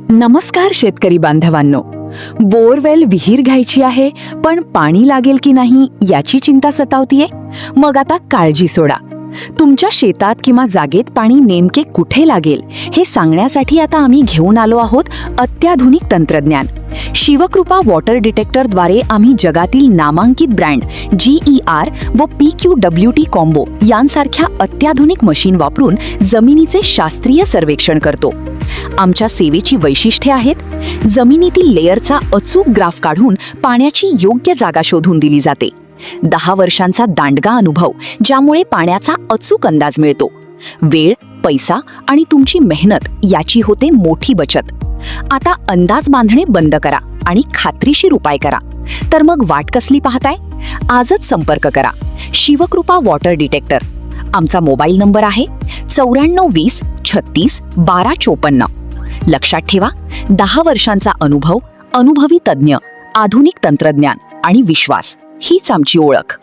नमस्कार शेतकरी बांधवांनो. बोरवेल विहीर घ्यायची आहे, पण पाणी लागेल की नाही याची चिंता सतावतीये. मग आता काळजी सोडा. तुमच्या शेतात किंवा जागेत पाणी नेमके कुठे लागेल हे सांगण्यासाठी आता आम्ही घेऊन आलो आहोत अत्याधुनिक तंत्रज्ञान. शिवकृपा वॉटर डिटेक्टरद्वारे आम्ही जगातील नामांकित ब्रँड GER व PQWT कॉम्बो यांसारख्या अत्याधुनिक मशीन वापरून जमिनीचे शास्त्रीय सर्वेक्षण करतो. आमच्या सेवेची वैशिष्ट्ये आहेत: जमिनीतील लेयरचा अचूक ग्राफ काढून पाण्याची योग्य जागा शोधून दिली जाते. 10 वर्षांचा दांडगा अनुभव, ज्यामुळे पाण्याचा अचूक अंदाज मिळतो. वेळ, पैसा आणि तुमची मेहनत याची होते मोठी बचत. आता अंदाज बांधणे बंद करा आणि खात्रीशीर उपाय करा. तर मग वाट कसली पाहताय? आजच संपर्क करा. Shivkrupa water detector. आमचा मोबाईल नंबर आहे 9420 36 1254. लक्षात ठेवा, 10 वर्षांचा अनुभव, अनुभवी तज्ज्ञ, आधुनिक तंत्रज्ञान आणि विश्वास हीच आमची ओळख.